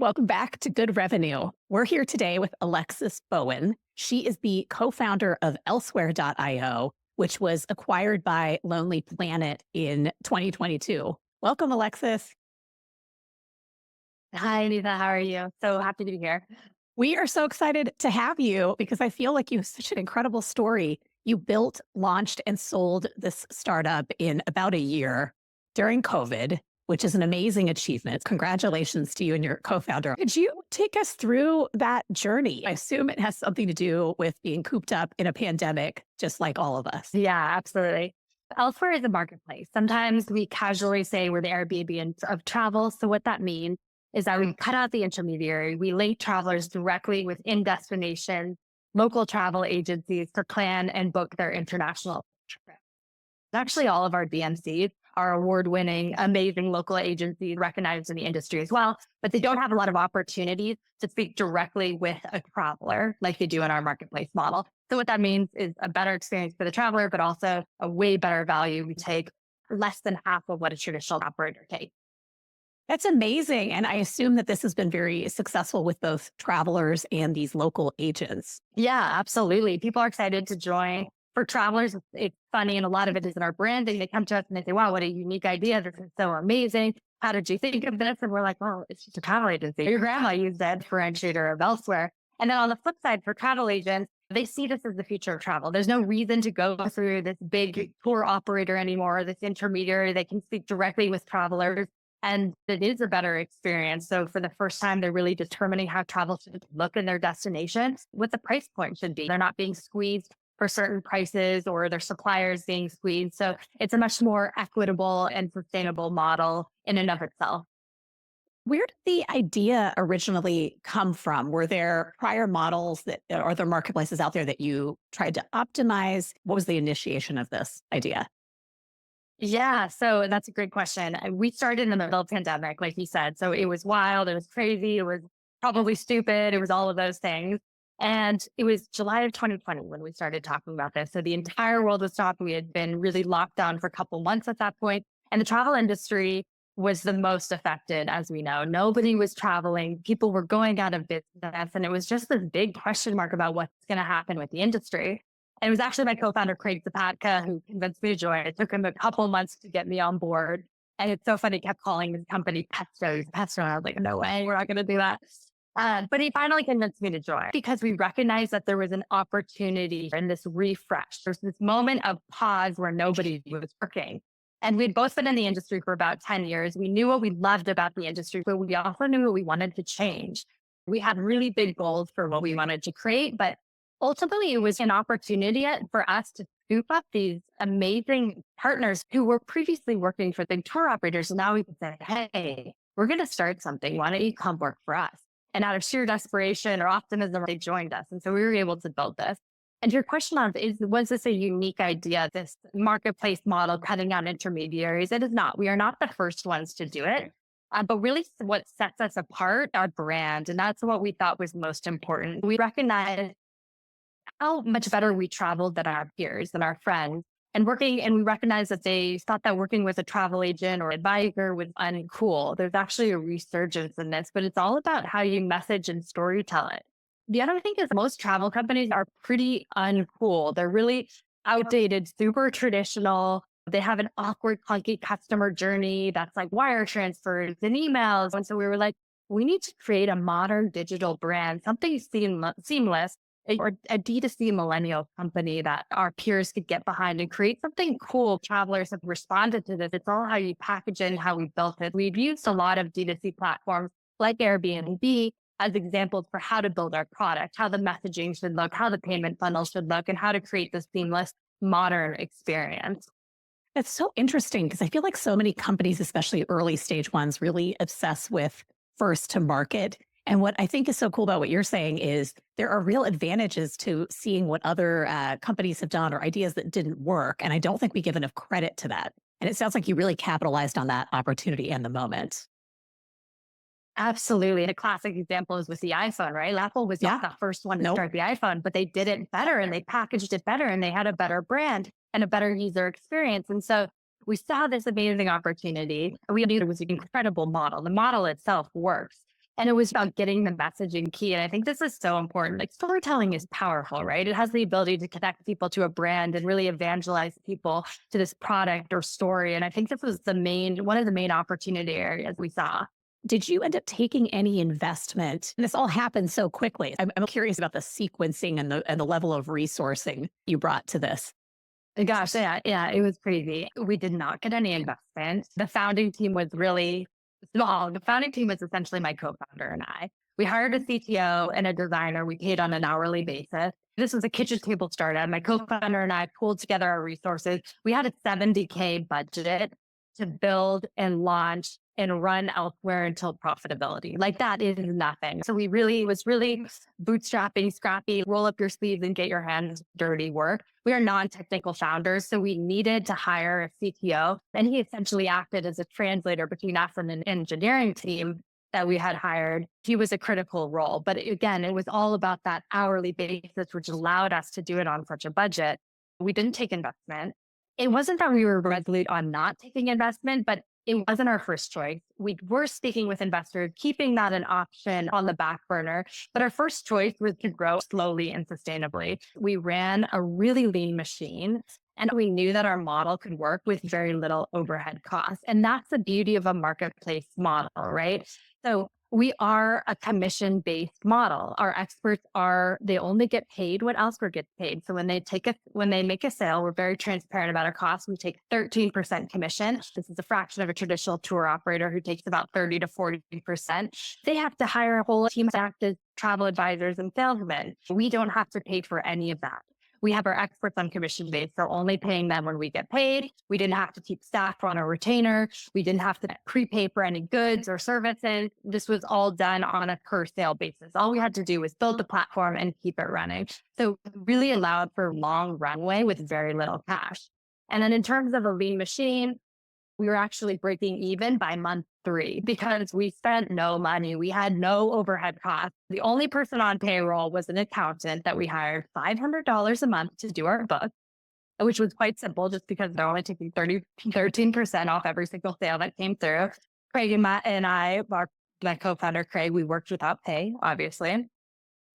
Welcome back to Good Revenue. We're here today with Alexis Bowen. She is the co-founder of Elsewhere.io, which was acquired by Lonely Planet in 2022. Welcome, Alexis. Hi, Neeta. How are you? So happy to be here. We are so excited to have you because I feel like you have such an incredible story. You built, launched, and sold this startup in about a year during COVID, which is an amazing achievement. Congratulations to you and your co-founder. Could you take us through that journey? I assume it has something to do with being cooped up in a pandemic, just like all of us. Yeah, absolutely. Elsewhere is a marketplace. Sometimes we casually say we're the Airbnb of travel. So what that means is that we cut out the intermediary. We link travelers directly with in-destination local travel agencies to plan and book their international trip. Actually, all of our DMCs are award-winning, amazing local agencies recognized in the industry as well, but they don't have a lot of opportunities to speak directly with a traveler like they do in our marketplace model. So what that means is a better experience for the traveler, but also a way better value. We take less than half of what a traditional operator takes. That's amazing. And I assume that this has been very successful with both travelers and these local agents. Yeah, absolutely. People are excited to join. For travelers, it's funny, and a lot of it is in our branding. They come to us and they say, wow, what a unique idea. This is so amazing. How did you think of this? And we're like, well, it's just a travel agency. Your grandma used that differentiator of Elsewhere. And then on the flip side, for travel agents, they see this as the future of travel. There's no reason to go through this big tour operator anymore, this intermediary. They can speak directly with travelers, and it is a better experience. So for the first time, they're really determining how travel should look in their destination, what the price point should be. They're not being squeezed for certain prices or their suppliers being squeezed. So it's a much more equitable and sustainable model in and of itself. Where did the idea originally come from? Were there prior models that are there marketplaces out there that you tried to optimize? What was the initiation of this idea? Yeah, so that's a great question. We started in the middle of the pandemic, like you said. So it was wild, it was crazy, it was probably stupid, it was all of those things. And it was July of 2020 when we started talking about this. So the entire world was stopped. We had been really locked down for a couple months at that point, and the travel industry was the most affected, as we know. Nobody was traveling. People were going out of business. And it was just this big question mark about what's going to happen with the industry. And it was actually my co-founder, Craig Zapatka, who convinced me to join. It took him a couple months to get me on board. And it's so funny, he kept calling his company Pesto. Pesto. And I was like, no way, we're not going to do that. But he finally convinced me to join because we recognized that there was an opportunity in this refresh. There's this moment of pause where nobody was working. And we'd both been in the industry for about 10 years. We knew what we loved about the industry, but we also knew what we wanted to change. We had really big goals for what we wanted to create, but ultimately it was an opportunity for us to scoop up these amazing partners who were previously working for big tour operators. And now we could say, hey, we're going to start something. Why don't you come work for us? And out of sheer desperation or optimism, they joined us. And so we were able to build this. And your question on was this a unique idea, this marketplace model, cutting out intermediaries? It is not. We are not the first ones to do it. But really what sets us apart, our brand. And that's what we thought was most important. We recognize how much better we traveled than our peers, than our friends. And we recognize that they thought that working with a travel agent or advisor was uncool. There's actually a resurgence in this, but it's all about how you message and storytell it. The other thing is most travel companies are pretty uncool. They're really outdated, super traditional. They have an awkward, clunky customer journey that's like wire transfers and emails. And so we were like, we need to create a modern digital brand, something seamless, or a D2C millennial company that our peers could get behind and create something cool. Travelers have responded to this. It's all how you package it and how we built it. We've used a lot of D2C platforms like Airbnb as examples for how to build our product, how the messaging should look, how the payment funnel should look, and how to create this seamless, modern experience. That's so interesting because I feel like so many companies, especially early stage ones, really obsess with first to market. And what I think is so cool about what you're saying is there are real advantages to seeing what other companies have done or ideas that didn't work. And I don't think we give enough credit to that. And it sounds like you really capitalized on that opportunity and the moment. Absolutely. The classic example is with the iPhone, right? Apple was not the first one to start the iPhone, but they did it better and they packaged it better and they had a better brand and a better user experience. And so we saw this amazing opportunity. We knew it was an incredible model. The model itself works. And it was about getting the messaging key. And I think this is so important. Like storytelling is powerful, right? It has the ability to connect people to a brand and really evangelize people to this product or story. And I think this was one of the main opportunity areas we saw. Did you end up taking any investment? And this all happened so quickly. I'm curious about the sequencing and the level of resourcing you brought to this. Gosh, yeah, it was crazy. We did not get any investment. The founding team was really small. The founding team was essentially my co-founder and I. We hired a CTO and a designer. We paid on an hourly basis. This was a kitchen table startup. My co-founder and I pulled together our resources. We had a 70K budget to build and launch and run elsewhere until profitability. Like that is nothing. So it was really bootstrapping, scrappy, roll up your sleeves and get your hands dirty work. We are non-technical founders. So we needed to hire a CTO. And he essentially acted as a translator between us and an engineering team that we had hired. He was a critical role. But again, it was all about that hourly basis, which allowed us to do it on such a budget. We didn't take investment. It wasn't that we were resolute on not taking investment, but it wasn't our first choice. We were speaking with investors, keeping that an option on the back burner. But our first choice was to grow slowly and sustainably. We ran a really lean machine and we knew that our model could work with very little overhead costs. And that's the beauty of a marketplace model, right? So we are a commission-based model. Our experts they only get paid what Elsewhere gets paid. So when they make a sale, we're very transparent about our costs. We take 13% commission. This is a fraction of a traditional tour operator who takes about 30 to 40%. They have to hire a whole team of active travel advisors and salesmen. We don't have to pay for any of that. We have our experts on commission based, so only paying them when we get paid. We didn't have to keep staff on a retainer. We didn't have to prepay for any goods or services. This was all done on a per sale basis. All we had to do was build the platform and keep it running. So it really allowed for long runway with very little cash. And then in terms of a lean machine, we were actually breaking even by month 3 because we spent no money. We had no overhead costs. The only person on payroll was an accountant that we hired $500 a month to do our book, which was quite simple just because they're only taking 13% off every single sale that came through. Craig and Matt and I, my co-founder Craig, we worked without pay, obviously.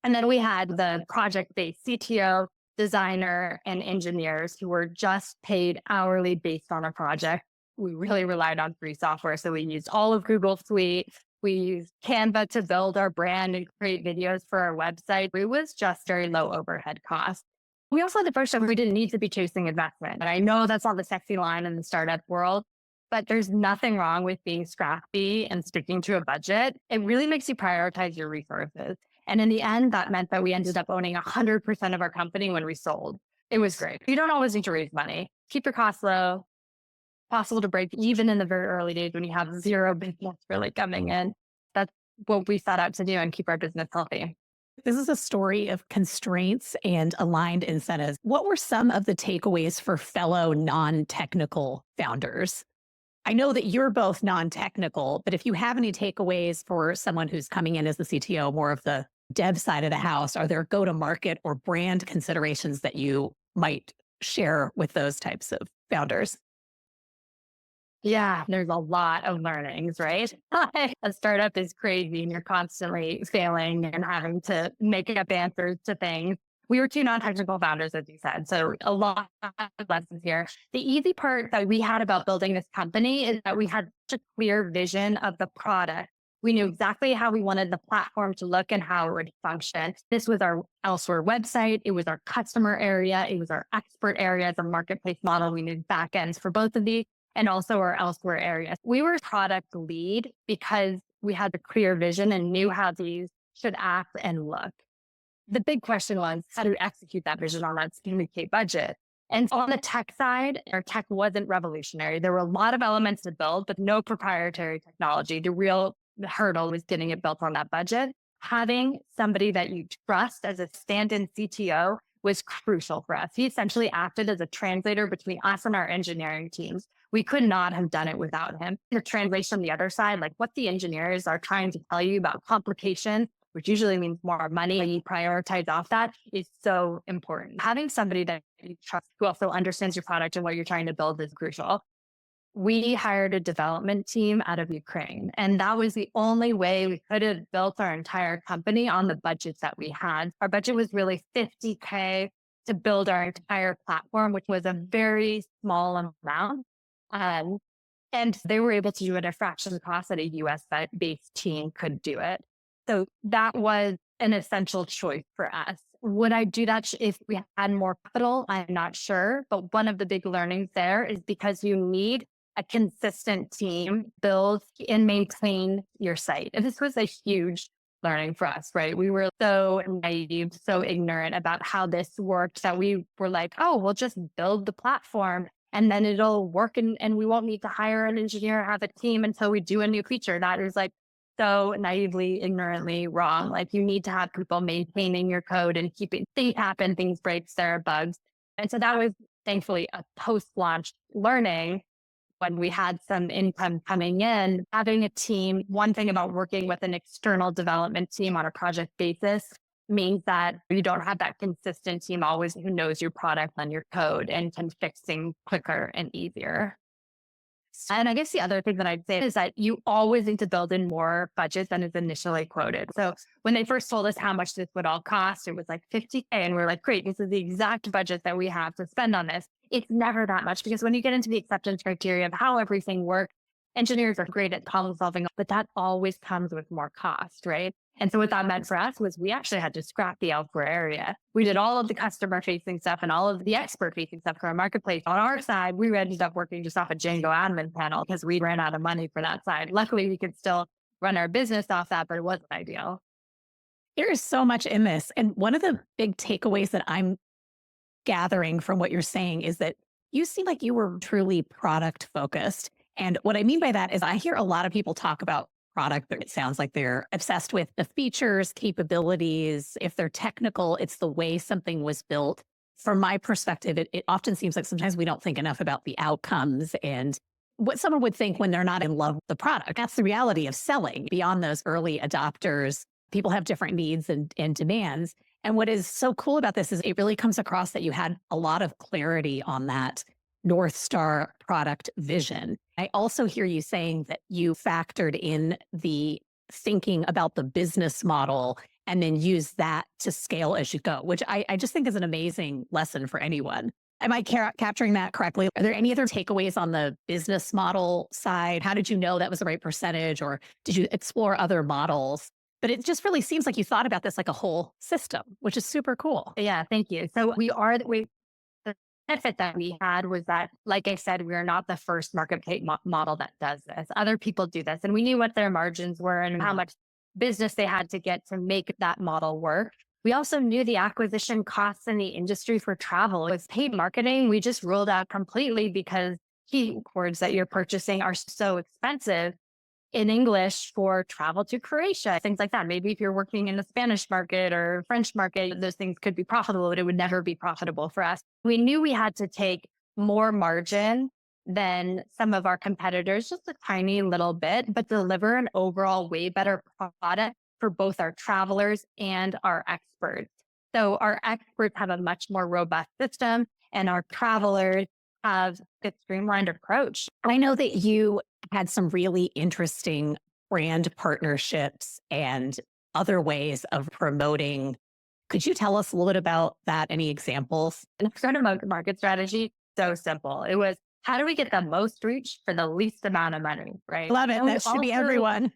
And then we had the project-based CTO, designer, and engineers who were just paid hourly based on a project. We really relied on free software. So we used all of Google Suite. We used Canva to build our brand and create videos for our website. It was just very low overhead costs. We also had the first time we didn't need to be chasing investment. And I know that's not the sexy line in the startup world, but there's nothing wrong with being scrappy and sticking to a budget. It really makes you prioritize your resources. And in the end, that meant that we ended up owning 100% of our company when we sold. It was great. You don't always need to raise money. Keep your costs low. Possible to break even in the very early days when you have zero business really coming in. That's what we set out to do and keep our business healthy. This is a story of constraints and aligned incentives. What were some of the takeaways for fellow non-technical founders? I know that you're both non-technical, but if you have any takeaways for someone who's coming in as the CTO, more of the dev side of the house, are there go-to-market or brand considerations that you might share with those types of founders? Yeah, there's a lot of learnings, right? A startup is crazy and you're constantly failing and having to make up answers to things. We were 2 non-technical founders, as you said. So a lot of lessons here. The easy part that we had about building this company is that we had such a clear vision of the product. We knew exactly how we wanted the platform to look and how it would function. This was our Elsewhere website. It was our customer area. It was our expert area as a marketplace model. We knew backends for both of these and also our Elsewhere area. We were product lead because we had a clear vision and knew how these should act and look. The big question was, how do we execute that vision on that 70K budget? And on the tech side, our tech wasn't revolutionary. There were a lot of elements to build, but no proprietary technology. The real hurdle was getting it built on that budget. Having somebody that you trust as a stand-in CTO was crucial for us. He essentially acted as a translator between us and our engineering teams. We could not have done it without him. The translation on the other side, like what the engineers are trying to tell you about complication, which usually means more money, and you prioritize off that, is so important. Having somebody that you trust who also understands your product and what you're trying to build is crucial. we hired a development team out of Ukraine. And that was the only way we could have built our entire company on the budgets that we had. Our budget was really 50K to build our entire platform, which was a very small amount. Um, and they were able to do it at a fraction of the cost that a US based team could do it. So that was an essential choice for us. Would I do that if we had more capital? I'm not sure. But one of the big learnings there is because you need a consistent team build and maintain your site. And this was a huge learning for us, right? We were so naive, so ignorant about how this worked that we were like, oh, we'll just build the platform and then it'll work and we won't need to hire an engineer or have a team until we do a new feature. That is like so naively, ignorantly wrong. Like you need to have people maintaining your code and keeping things happen, things break, there are bugs. And so that was thankfully a post-launch learning when we had some income coming in, having a team. One thing about working with an external development team on a project basis means that you don't have that consistent team always who knows your product and your code and can fix things quicker and easier. And I guess the other thing that I'd say is that you always need to build in more budget than is initially quoted. So when they first told us how much this would all cost, it was like 50K. And we're like, great, this is the exact budget that we have to spend on this. It's never that much because when you get into the acceptance criteria of how everything works, engineers are great at problem solving, but that always comes with more cost, right? And so what that meant for us was we actually had to scrap the elsewhere area. We did all of the customer facing stuff and all of the expert facing stuff for our marketplace. On our side, we ended up working just off a Django admin panel because we ran out of money for that side. Luckily, we could still run our business off that, but it wasn't ideal. There is so much in this. And one of the big takeaways that I'm gathering from what you're saying is that you seem like you were truly product focused. And what I mean by that is I hear a lot of people talk about product, but it sounds like they're obsessed with the features, capabilities. If they're technical, it's the way something was built. From my perspective, it often seems like sometimes we don't think enough about the outcomes and what someone would think when they're not in love with the product. That's the reality of selling. Beyond those early adopters, people have different needs and demands. And what is so cool about this is it really comes across that you had a lot of clarity on that North Star product vision. I also hear you saying that you factored in the thinking about the business model and then use that to scale as you go, which I just think is an amazing lesson for anyone. Am I capturing that correctly? Are there any other takeaways on the business model side? How did you know that was the right percentage, or did you explore other models? But it just really seems like you thought about this like a whole system, which is super cool. Yeah, thank you. So the benefit that we had was that, like I said, we are not the first marketplace model that does this. Other people do this, and we knew what their margins were and how much business they had to get to make that model work. We also knew the acquisition costs in the industry for travel. With paid marketing, we just ruled out completely because keywords that you're purchasing are so expensive in English for travel to Croatia, things like that. Maybe if you're working in the Spanish market or French market, those things could be profitable, but it would never be profitable for us. We knew we had to take more margin than some of our competitors, just a tiny little bit, but deliver an overall way better product for both our travelers and our experts. So our experts have a much more robust system and our travelers have a streamlined approach. I know that you had some really interesting brand partnerships and other ways of promoting. Could you tell us a little bit about that? Any examples? And sort of market strategy, so simple. It was, how do we get the most reach for the least amount of money, right? Love it. And That should be everyone.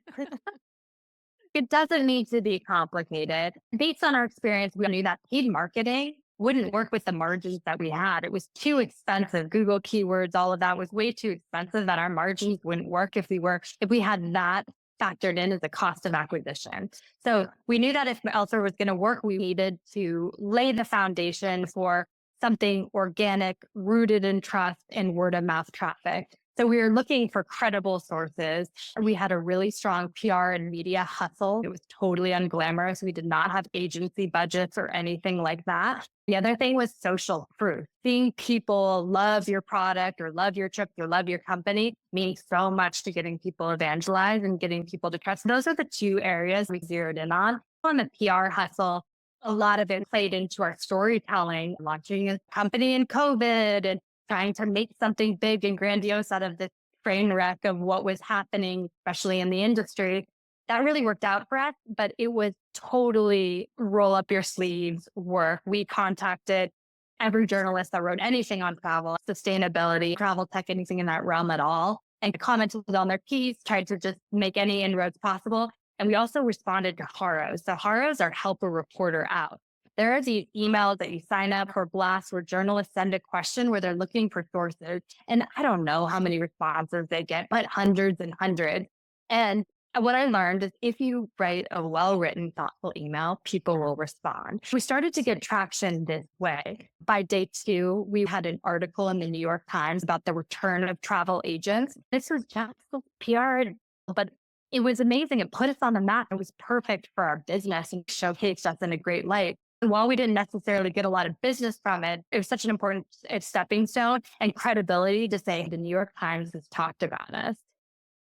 it doesn't need to be complicated. Based on our experience, we knew that paid marketing wouldn't work with the margins that we had. It was too expensive. Google keywords, all of that was way too expensive that our margins wouldn't work if we had that factored in as a cost of acquisition. So we knew that if elsewhere was going to work, we needed to lay the foundation for something organic, rooted in trust and word of mouth traffic. So we were looking for credible sources. We had a really strong PR and media hustle. It was totally unglamorous. We did not have agency budgets or anything like that. The other thing was social proof. Seeing people love your product or love your trip or love your company means so much to getting people evangelized and getting people to trust. Those are the two areas we zeroed in on. On the PR hustle, a lot of it played into our storytelling, launching a company in COVID and trying to make something big and grandiose out of this train wreck of what was happening, especially in the industry. That really worked out for us, but it was totally roll up your sleeves work. We contacted every journalist that wrote anything on travel, sustainability, travel tech, anything in that realm at all, and commented on their piece, tried to just make any inroads possible. And we also responded to Haros. So Haros are help a reporter out. There are these emails that you sign up for blasts where journalists send a question where they're looking for sources. And I don't know how many responses they get, but hundreds and hundreds. And what I learned is if you write a well-written, thoughtful email, people will respond. We started to get traction this way. By day 2, we had an article in the New York Times about the return of travel agents. This was just PR, but it was amazing. It put us on the map. It was perfect for our business and showcased us in a great light. And while we didn't necessarily get a lot of business from it, it was such an important stepping stone and credibility to say the New York Times has talked about us.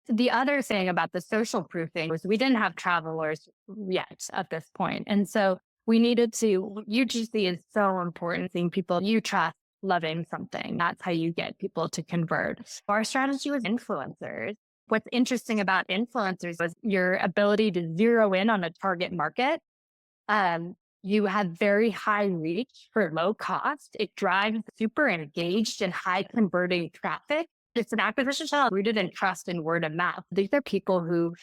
The other thing about the social proofing was we didn't have travelers yet at this point. And so we needed to, UGC is so important, seeing people you trust loving something. That's how you get people to convert. Our strategy was influencers. What's interesting about influencers was your ability to zero in on a target market. You have very high reach for low cost. It drives super engaged and high converting traffic. It's an acquisition channel rooted in trust and word of mouth. These are people who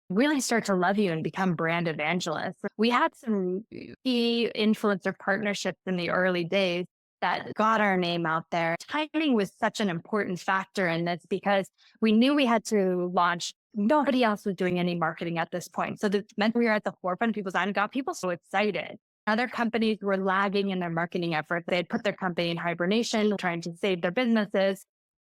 really start to love you and become brand evangelists. We had some key influencer partnerships in the early days that got our name out there. Timing was such an important factor in this because we knew we had to launch. Nobody else was doing any marketing at this point. So that meant we were at the forefront of people's eyes and got people so excited. Other companies were lagging in their marketing efforts. They had put their company in hibernation, trying to save their businesses.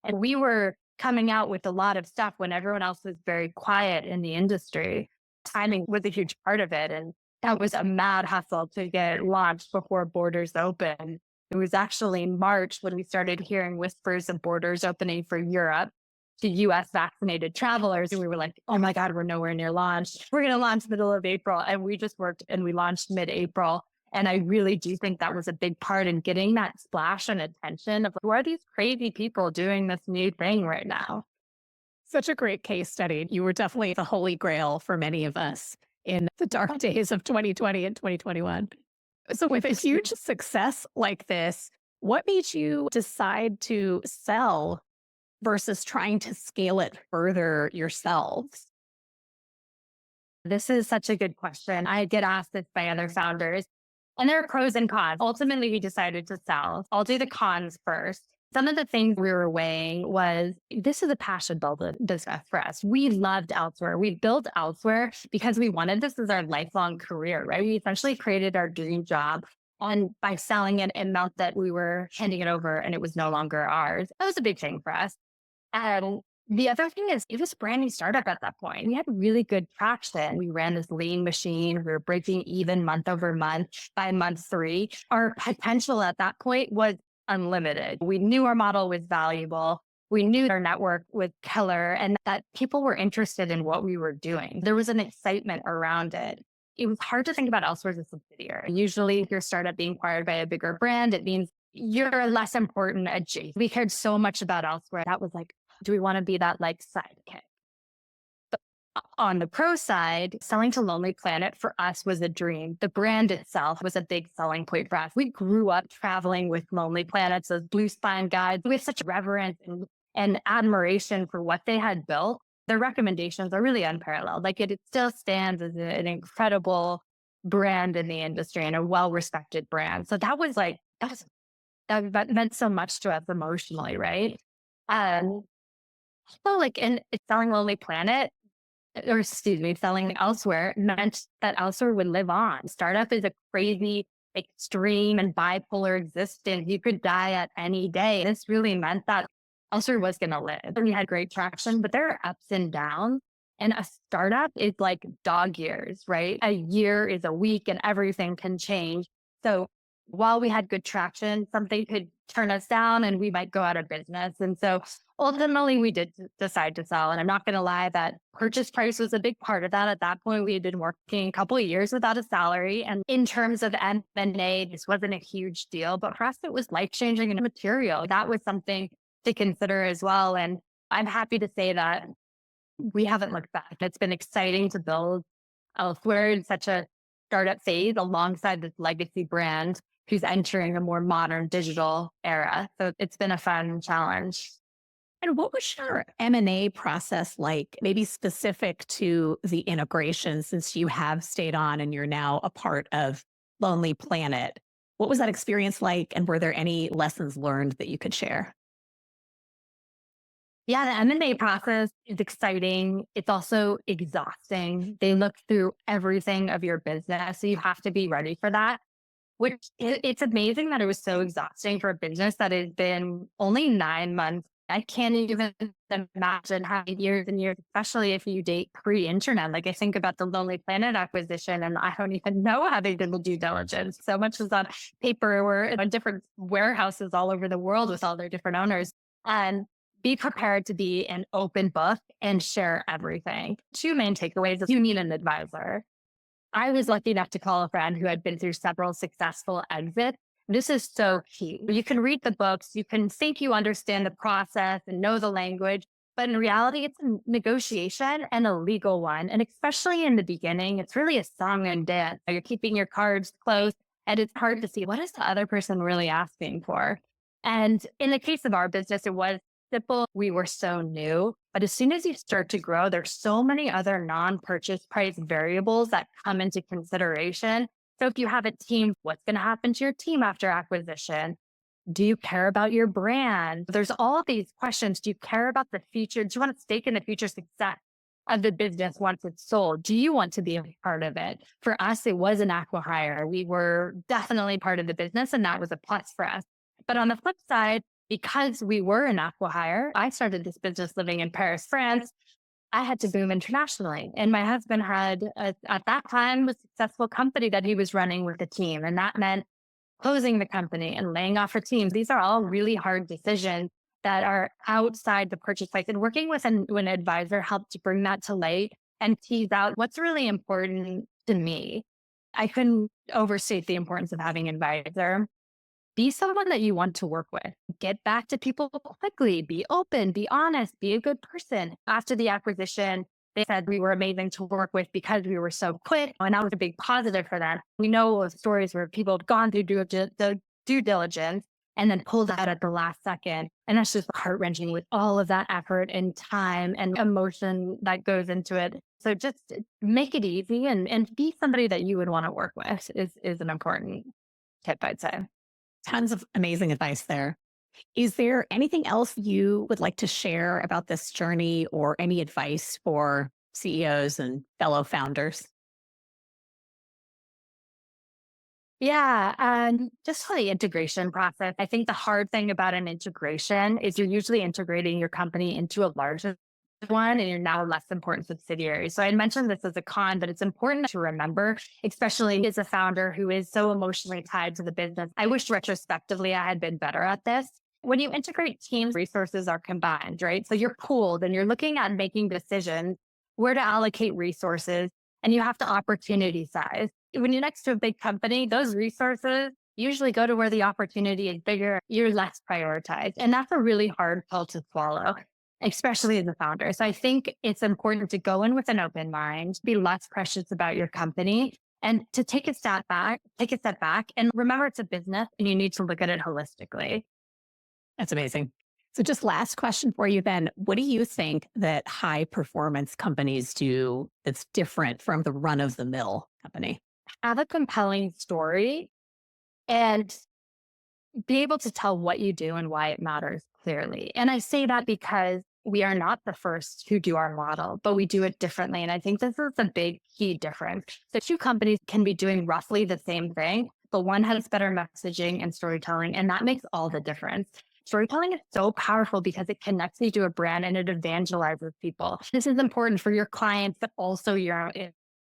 And we were coming out with a lot of stuff when everyone else was very quiet in the industry. Timing was a huge part of it. And that was a mad hustle to get launched before borders opened. It was actually March when we started hearing whispers of borders opening for Europe to US vaccinated travelers. And we were like, oh my God, we're nowhere near launch. We're going to launch middle of April. And we just worked and we launched mid-April. And I really do think that was a big part in getting that splash and attention of who are these crazy people doing this new thing right now? Such a great case study. You were definitely the holy grail for many of us in the dark days of 2020 and 2021. So with a huge success like this, what made you decide to sell versus trying to scale it further yourselves? This is such a good question. I get asked this by other founders, and there are pros and cons. Ultimately, we decided to sell. I'll do the cons first. Some of the things we were weighing was this is a passion business for us. We loved Elsewhere. We built Elsewhere because we wanted this as our lifelong career, right? We essentially created our dream job. And by selling it, it meant that we were handing it over and it was no longer ours. That was a big thing for us. And the other thing is, it was a brand new startup at that point. We had really good traction. We ran this lean machine. We were breaking even month over month. By month 3, our potential at that point was unlimited. We knew our model was valuable. We knew our network was killer and that people were interested in what we were doing. There was an excitement around it. It was hard to think about Elsewhere as a subsidiary. Usually, if your startup being acquired by a bigger brand, it means you're less important adjacent. We cared so much about Elsewhere. That was like, do we want to be that like sidekick? But on the pro side, selling to Lonely Planet for us was a dream. The brand itself was a big selling point for us. We grew up traveling with Lonely Planets, those blue spine guides. We have such reverence and admiration for what they had built. Their recommendations are really unparalleled. Like it still stands as an incredible brand in the industry and a well-respected brand. So that was like, that meant so much to us emotionally, right? So like in selling Lonely Planet, or excuse me, selling Elsewhere meant that Elsewhere would live on. Startup is a crazy, extreme and bipolar existence. You could die at any day. This really meant that Elsewhere was going to live. We had great traction, but there are ups and downs. And a startup is like dog years, right? A year is a week and everything can change. So while we had good traction, something could turn us down and we might go out of business. And so ultimately we did decide to sell. And I'm not going to lie, that purchase price was a big part of that. At that point, we had been working a couple of years without a salary. And in terms of M&A, this wasn't a huge deal, but for us, it was life-changing and material. That was something to consider as well. And I'm happy to say that we haven't looked back. It's been exciting to build elsewhere in such a startup phase alongside this legacy brand who's entering a more modern digital era. So it's been a fun challenge. And what was your M&A process like, maybe specific to the integration, since you have stayed on and you're now a part of Lonely Planet? What was that experience like? And were there any lessons learned that you could share? Yeah, the M&A process is exciting. It's also exhausting. They look through everything of your business. So you have to be ready for that, it's amazing that it was so exhausting for a business that has been only 9 months. I can't even imagine how many years and years, especially if you date pre-internet. Like I think about the Lonely Planet acquisition, and I don't even know how they did the due diligence. So much was on paper. We're in different warehouses all over the world with all their different owners. And be prepared to be an open book and share everything. Two main takeaways is you need an advisor. I was lucky enough to call a friend who had been through several successful exits. This is so key. You can read the books, you can think you understand the process and know the language, but in reality, it's a negotiation and a legal one. And especially in the beginning, it's really a song and dance. You're keeping your cards close, and it's hard to see what is the other person really asking for. And in the case of our business, it was simple. We were so new. But as soon as you start to grow, there's so many other non-purchase price variables that come into consideration. So if you have a team, what's going to happen to your team after acquisition? Do you care about your brand? There's all of these questions. Do you care about the future? Do you want to stake in the future success of the business once it's sold? Do you want to be a part of it? For us, it was an acqui-hire. We were definitely part of the business, and that was a plus for us. But on the flip side, because we were an acqui-hire, I started this business living in Paris, France. I had to boom internationally. And my husband had, at that time, a successful company that he was running with a team. And that meant closing the company and laying off our teams. These are all really hard decisions that are outside the purchase price. And working with an advisor helped to bring that to light and tease out what's really important to me. I couldn't overstate the importance of having an advisor. Be someone that you want to work with. Get back to people quickly. Be open, be honest, be a good person. After the acquisition, they said we were amazing to work with because we were so quick. And that was a big positive for them. We know of stories where people have gone through the due diligence and then pulled out at the last second. And that's just heart wrenching with all of that effort and time and emotion that goes into it. So just make it easy and be somebody that you would want to work with is an important tip, I'd say. Tons of amazing advice there. Is there anything else you would like to share about this journey or any advice for CEOs and fellow founders? Yeah, just for the integration process, I think the hard thing about an integration is you're usually integrating your company into a larger one and you're now a less important subsidiary. So I mentioned this as a con, but it's important to remember, especially as a founder who is so emotionally tied to the business. I wish retrospectively I had been better at this. When you integrate teams, resources are combined, right? So you're pooled and you're looking at making decisions where to allocate resources, and you have to opportunity size. When you're next to a big company, those resources usually go to where the opportunity is bigger. You're less prioritized. And that's a really hard pill to swallow, especially as a founder. So I think it's important to go in with an open mind, be less precious about your company, and to take a step back and remember it's a business and you need to look at it holistically. That's amazing. So, just last question for you then. What do you think that high performance companies do that's different from the run of the mill company? Have a compelling story and be able to tell what you do and why it matters clearly. And I say that because we are not the first who do our model, but we do it differently. And I think this is a big key difference. The two companies can be doing roughly the same thing, but one has better messaging and storytelling, and that makes all the difference. Storytelling is so powerful because it connects you to a brand and it evangelizes people. This is important for your clients, but also your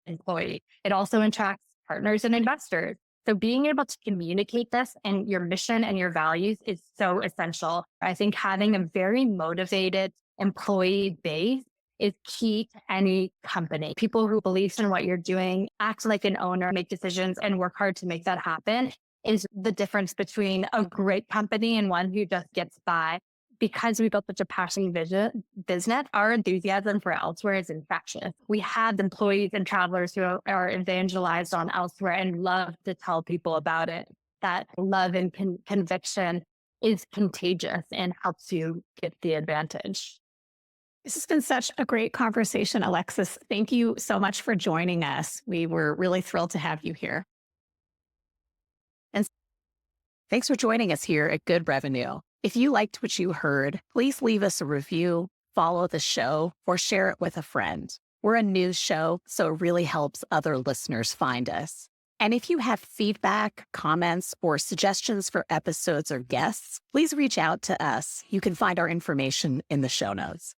employee. It also attracts partners and investors. So being able to communicate this and your mission and your values is so essential. I think having a very motivated employee base is key to any company. People who believe in what you're doing, act like an owner, make decisions, and work hard to make that happen is the difference between a great company and one who just gets by. because we built such a passionate vision business, our enthusiasm for elsewhere is infectious. We have employees and travelers who are evangelized on elsewhere and love to tell people about it. That love and conviction is contagious and helps you get the advantage. This has been such a great conversation, Alexis. Thank you so much for joining us. We were really thrilled to have you here. And thanks for joining us here at Good Revenue. If you liked what you heard, please leave us a review, follow the show, or share it with a friend. We're a news show, so it really helps other listeners find us. And if you have feedback, comments, or suggestions for episodes or guests, please reach out to us. You can find our information in the show notes.